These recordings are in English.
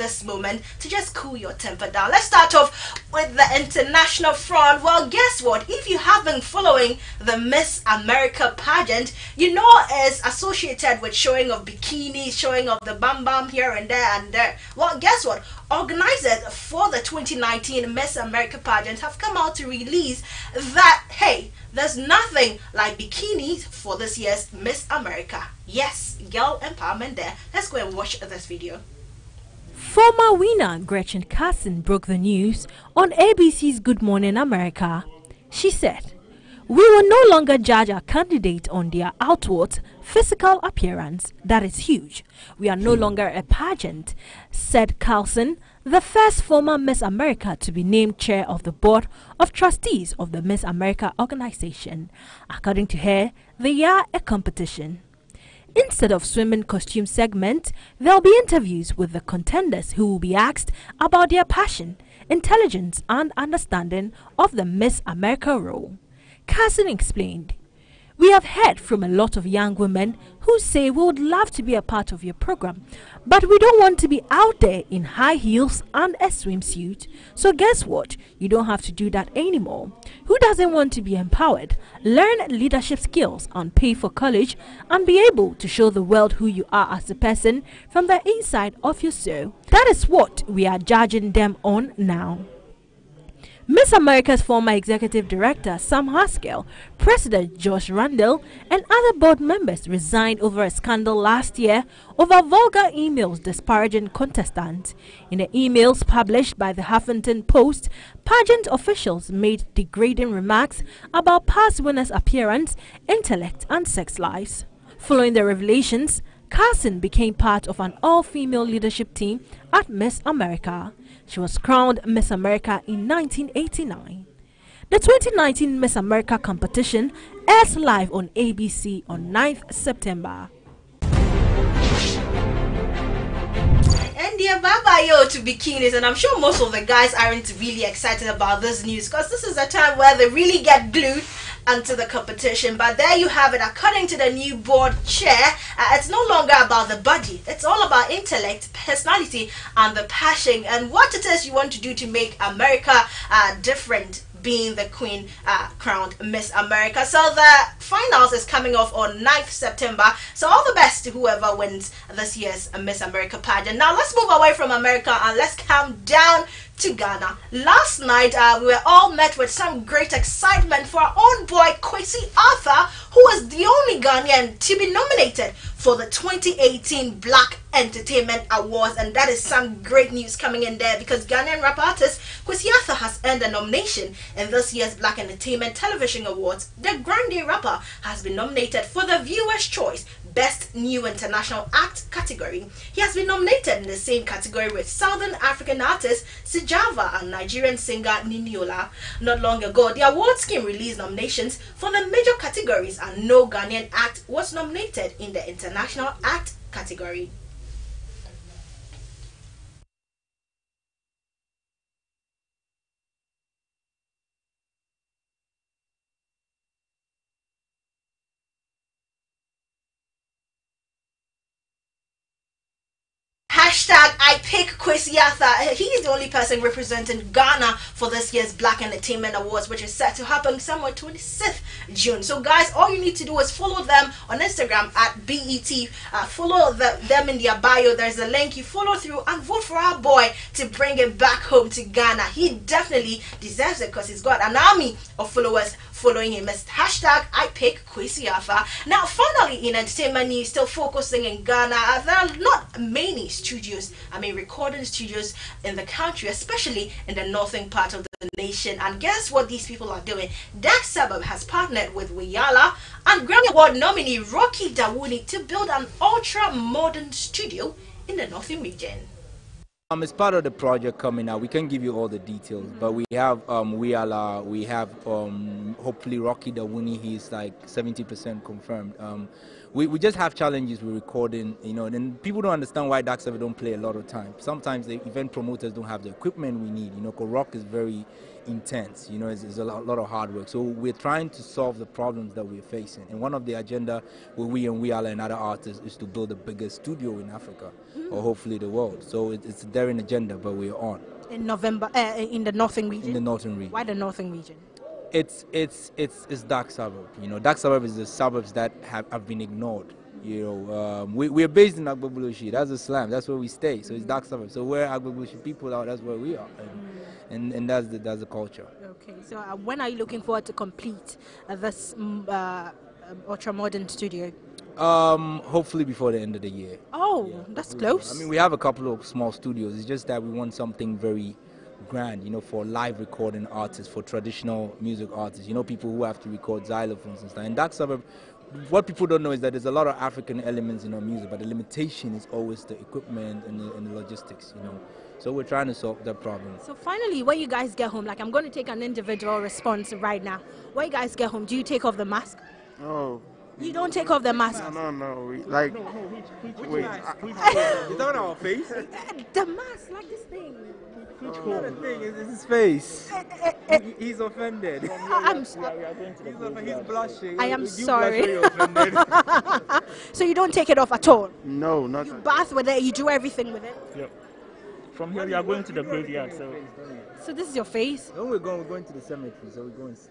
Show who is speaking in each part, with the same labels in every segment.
Speaker 1: this moment to just cool your temper down. Let's start off with the international front. Well, guess what? If you have been following the Miss America pageant, you know it's associated with showing of bikinis, showing of the bam bam here and there and there. Well, guess what? Organizers for the 2019 Miss America pageant have come out to release that, hey, there's nothing like bikinis for this year's Miss America. Yes, girl empowerment there. Let's go and watch this video.
Speaker 2: Former winner Gretchen Carson broke the news on ABC's Good Morning America. She said, "We will no longer judge our candidate on their outward physical appearance. That is huge. We are no longer a pageant," said Carlson, the first former Miss America to be named chair of the board of trustees of the Miss America organization. According to her, they are a competition. Instead of swimming costume segment, there'll be interviews with the contenders who will be asked about their passion, intelligence and understanding of the Miss America role. Carson explained, "We have heard from a lot of young women who say we would love to be a part of your program, but we don't want to be out there in high heels and a swimsuit. So guess what? You don't have to do that anymore. Who doesn't want to be empowered, learn leadership skills and pay for college and be able to show the world who you are as a person from the inside of your soul? That is what we are judging them on now." Miss America's former executive director Sam Haskell, President Josh Randall, and other board members resigned over a scandal last year over vulgar emails disparaging contestants. In the emails published by the Huffington Post, pageant officials made degrading remarks about past winners' appearance, intellect, and sex lives. Following the revelations, Carson became part of an all-female leadership team at Miss America. She was crowned Miss America in 1989. The 2019 Miss America competition airs live on ABC on 9th September.
Speaker 1: And dear bye yo to bikinis, and I'm sure most of the guys aren't really excited about this news because this is a time where they really get glued onto the competition. But there you have it. According to the new board chair, it's no longer about the body. It's all about intellect, personality, and the passion, and what it is you want to do to make America different, being the queen crowned Miss America. So the finals is coming off on 9th September. So all the best to whoever wins this year's Miss America pageant. Now let's move away from America and let's come down to Ghana. Last night we were all met with some great excitement for our own boy Kwesi Arthur, who was the only Ghanaian to be nominated for the 2018 Black Entertainment Awards, and that is some great news coming in there because Ghanaian rap artist Kwesi Arthur has earned a nomination in this year's Black Entertainment Television Awards. The Grande rapper has been nominated for the Viewer's Choice Best New International Act category. He has been nominated in the same category with Southern African artist Sijava and Nigerian singer Niniola. Not long ago, the award scheme released nominations for the major categories and no Ghanaian act was nominated in the International Act category. Hashtag I pick Kwesi Arthur. He is the only person representing Ghana for this year's Black Entertainment Awards, which is set to happen somewhere 26th June. So guys, all you need to do is follow them on Instagram at BET. Follow them in their bio. There's a link. You follow through and vote for our boy to bring it back home to Ghana. He definitely deserves it because he's got an army of followers following him. It's hashtag I pick Kwesi Arthur. Now finally, in entertainment news, still focusing in Ghana, there are not many recording studios in the country, especially in the northern part of the nation. And guess what these people are doing? That suburb has partnered with Wiyala and Grammy Award nominee Rocky Dawuni to build an ultra-modern studio in the northern region.
Speaker 3: It's part of the project coming out. We can't give you all the details, but we have Wiyala, we have hopefully Rocky Dawuni. He's like 70% confirmed. we just have challenges with recording, and people don't understand why Dark Server don't play a lot of time. Sometimes the event promoters don't have the equipment we need, because rock is very intense, it's a lot of hard work. So we're trying to solve the problems that we're facing. And one of the agenda with we and Ala and other artists is to build the biggest studio in Africa, or hopefully the world. So it's a daring agenda, but we're on.
Speaker 2: In November, in the northern region? In
Speaker 3: the northern region.
Speaker 2: Why the northern region?
Speaker 3: It's dark suburb. Dark suburb is the suburbs that have been ignored. We're based in Agbabulushi. That's the slam. That's where we stay. So it's dark suburb. So where Agbabulushi people are, that's where we are, and that's the culture.
Speaker 2: Okay. So when are you looking forward to complete this ultra modern studio?
Speaker 3: Hopefully before the end of the year.
Speaker 2: Oh, yeah, that's close.
Speaker 3: I mean, we have a couple of small studios. It's just that we want something very grand, for live recording artists, for traditional music artists, people who have to record xylophones and stuff. In Dark Suburb, what people don't know is that there's a lot of African elements in our music, but the limitation is always the equipment and the logistics, So we're trying to solve that problem.
Speaker 2: So finally, when you guys get home, I'm going to take an individual response right now. When you guys get home, do you take off the mask?
Speaker 4: Oh.
Speaker 2: You don't take off the mask?
Speaker 4: No.
Speaker 3: Wait. Is that on our face?
Speaker 2: The mask, like this thing.
Speaker 3: Which the thing is his face. He's offended.
Speaker 2: I'm
Speaker 3: sorry. He's blushing.
Speaker 2: I am sorry. So you don't take it off at all?
Speaker 4: No, not.
Speaker 2: You bath with it, you do everything with it?
Speaker 5: Yep. From here, we are going to the graveyard.
Speaker 2: So this is your face?
Speaker 3: When we're going to the cemetery, so we're going to see.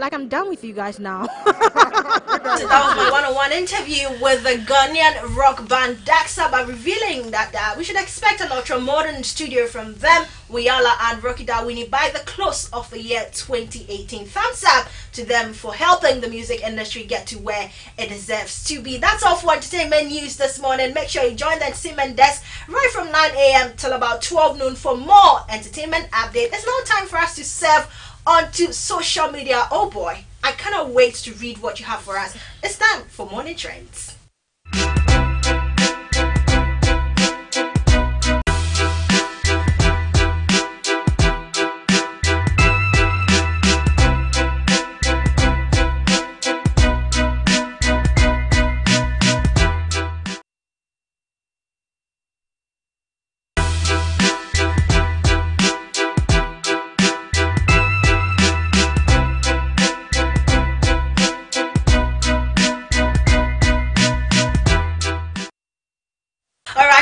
Speaker 2: I'm done with you guys now.
Speaker 1: That was my one-on-one interview with the Ghanaian rock band Dark Sabbath, revealing that we should expect an ultra-modern studio from them, Wiyala and Rocky Darwini, by the close of the year 2018. Thumbs up to them for helping the music industry get to where it deserves to be. That's all for entertainment news this morning. Make sure you join the entertainment desk right from 9 a.m. till about 12 noon for more entertainment update. It's now time for us to serve onto social media. Oh boy, I cannot wait to read what you have for us. It's time for Morning Trends.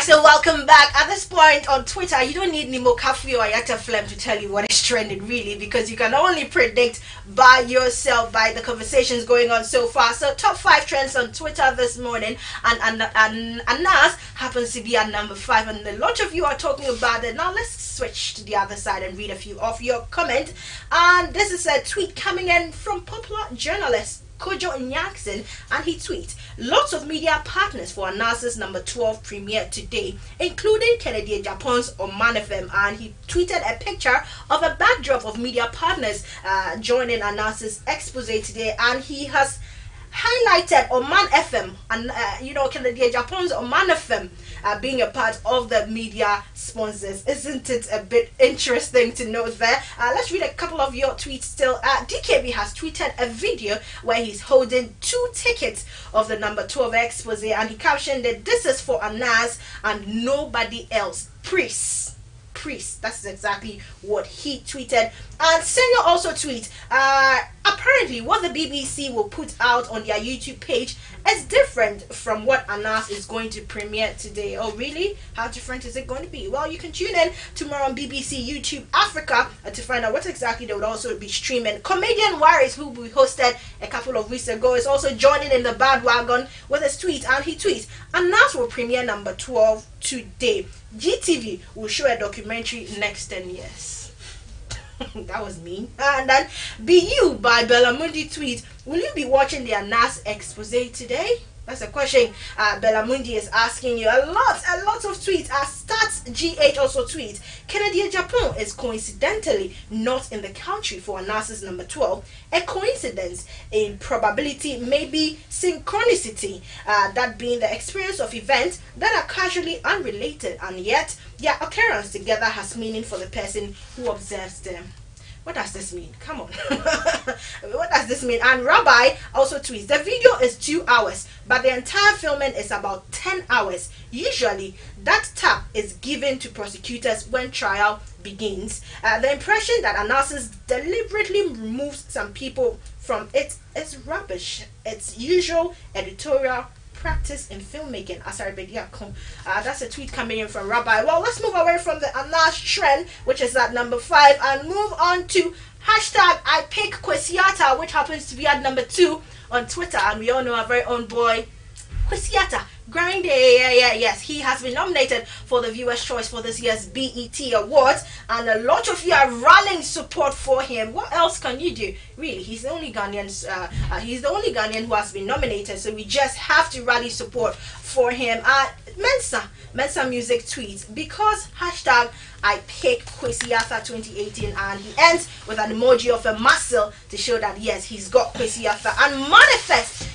Speaker 1: So welcome back. At this point on Twitter, you don't need Nimo Kafi or Yata Flem to tell you what is trending really, because you can only predict by yourself by the conversations going on so far. So top 5 trends on Twitter this morning, and Nas happens to be at number 5, and a lot of you are talking about it. Now let's switch to the other side and read a few of your comments. And this is a tweet coming in from popular journalist Kojo Nyaxin, and he tweets, lots of media partners for Anas's number 12 premiere today, including Kennedy Japan's Oman FM, and he tweeted a picture of a backdrop of media partners joining Anas's expose today, and he has highlighted Oman FM and Kennedy Japan's Oman FM being a part of the media sponsors. Isn't it a bit interesting to note there? Let's read a couple of your tweets still. DKB has tweeted a video where he's holding 2 tickets of the number 12 expose, and he captioned that this is for Anas and nobody else. Priest. That's exactly what he tweeted. And Senor also tweets, apparently what the BBC will put out on their YouTube page is different from what Anas is going to premiere today. Oh really? How different is it going to be? Well, you can tune in tomorrow on BBC YouTube Africa to find out what exactly they would also be streaming. Comedian Waris, who we hosted a couple of weeks ago, is also joining in the bandwagon with his tweet, and he tweets, Anas will premiere number 12 today. GTV will show a documentary next 10 years. That was mean. And then Be You by Bellamundi tweet, will you be watching the Anas expose today? That's a question Bellamundi is asking you. A lot of tweets. Stats GH also tweets, Kennedy Japan is coincidentally not in the country for Anas's number 12. A coincidence in probability, maybe synchronicity, that being the experience of events that are casually unrelated, and yet their occurrence together has meaning for the person who observes them. What does this mean? Come on. What does this mean? And Rabbi also tweets, the video is 2 hours, but the entire filming is about 10 hours. Usually, that tap is given to prosecutors when trial begins. The impression that Anas's deliberately removes some people from it is rubbish. It's usual editorial practice in filmmaking. That's a tweet coming in from Rabbi. Well, let's move away from the Anas trend, which is at number 5, and move on to hashtag I pick Kwesiata, which happens to be at number 2 on Twitter. And we all know our very own boy Kwesiata. Yes, he has been nominated for the Viewer's Choice for this year's BET Awards, and a lot of you are rallying support for him. What else can you do? Really, he's the only Ghanaian. He's the only Ghanaian who has been nominated, so we just have to rally support for him. Mensa Music tweets, because hashtag I pick Kwesiata 2018, and he ends with an emoji of a muscle to show that yes, he's got Kwesiata. And Manifest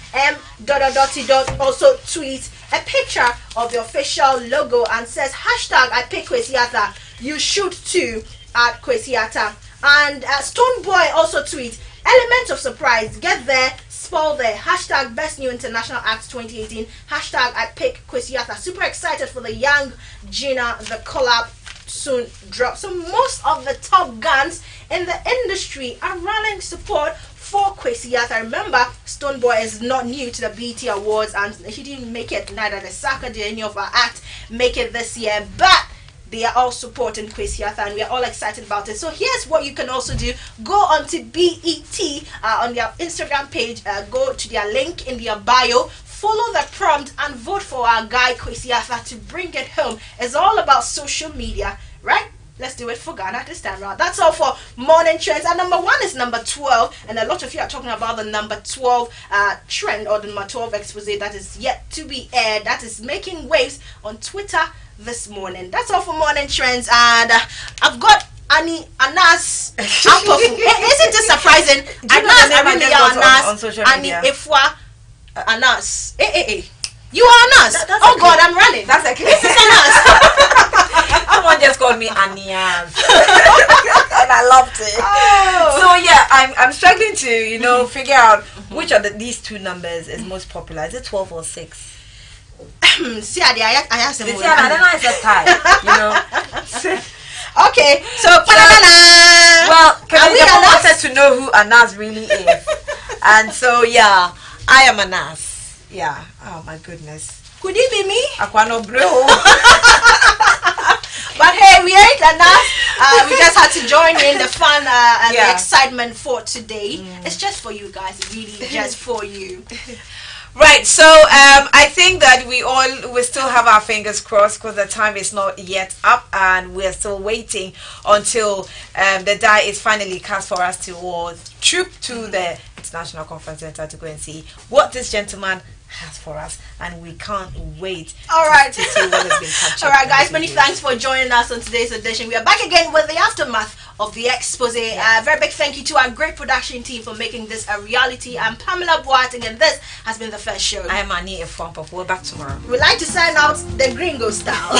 Speaker 1: also tweets a picture of the official logo and says hashtag I pick Kwesiata, you should too, at Kwesiata. And Stoneboy also tweets, element of surprise, get there, spoil there, hashtag best new international act 2018, hashtag I pick Kwesiata. Super excited for the young Gina, the collab soon drop. So most of the top guns in the industry are rallying support for Kwesiata. Remember, Stoneboy is not new to the BET Awards, and he didn't make it, neither the Saka did any of our act make it this year, but they are all supporting Kwesiata, and we are all excited about it. So here's what you can also do. Go on to BET on their Instagram page, go to their link in their bio, follow the prompt, and vote for our guy Kwesiata to bring it home. It's all about social media, right? Let's do it for Ghana this time around. That's all for morning trends. And number 1 is number 12. And a lot of you are talking about the number 12 trend, or the number 12 expose that is yet to be aired. That is making waves on Twitter this morning. That's all for morning trends. And I've got Anas Ampofu. Isn't this surprising? Anas
Speaker 4: on social media.
Speaker 1: Ifwa Anas. You are Anas. Oh God, I'm running.
Speaker 4: That's okay.
Speaker 1: This is Anas.
Speaker 4: Someone just called me Anias. And I loved it.
Speaker 1: Oh.
Speaker 4: So yeah, I'm struggling to figure out which of these two numbers is most popular. Is it 12 or 6?
Speaker 1: See, I asked him.
Speaker 4: I don't know, it's a tie.
Speaker 1: Okay, so
Speaker 4: well, people wanted to know who Anas really is, and so yeah, I am Anas. Yeah. Oh my goodness.
Speaker 1: Could it be me?
Speaker 4: Aquano Blue.
Speaker 1: But hey, we ain't Anas. We just had to join in the fun and the excitement for today. It's just for you guys, really, just for you.
Speaker 4: Right, so I think that we still have our fingers crossed, because the time is not yet up, and we're still waiting until the die is finally cast for us to all troop to the International Conference Center to go and see what this gentleman has for us, and we can't wait to see what has been captured.
Speaker 1: All right, guys, many thanks for joining us on today's edition. We are back again with the aftermath of the expose. Very big thank you to our great production team for making this a reality. I'm Pamela Boateng, and this has been the first show.
Speaker 4: I am Annie Efwampo. We're back tomorrow.
Speaker 1: We like to sign out the gringo style.